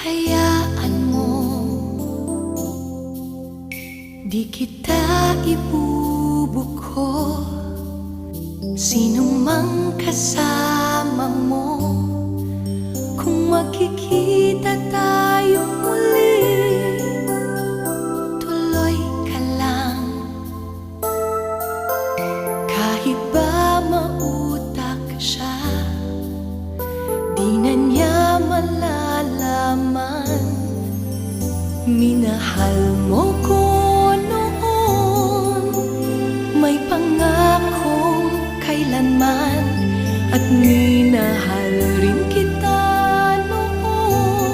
Hayaan mo, di kita ibubuko. Sino mang kasama mo, kung magkikita tayo muli, tuloy ka lang. Kahit ba mautak siya, di na niya malalaman. Minahal mo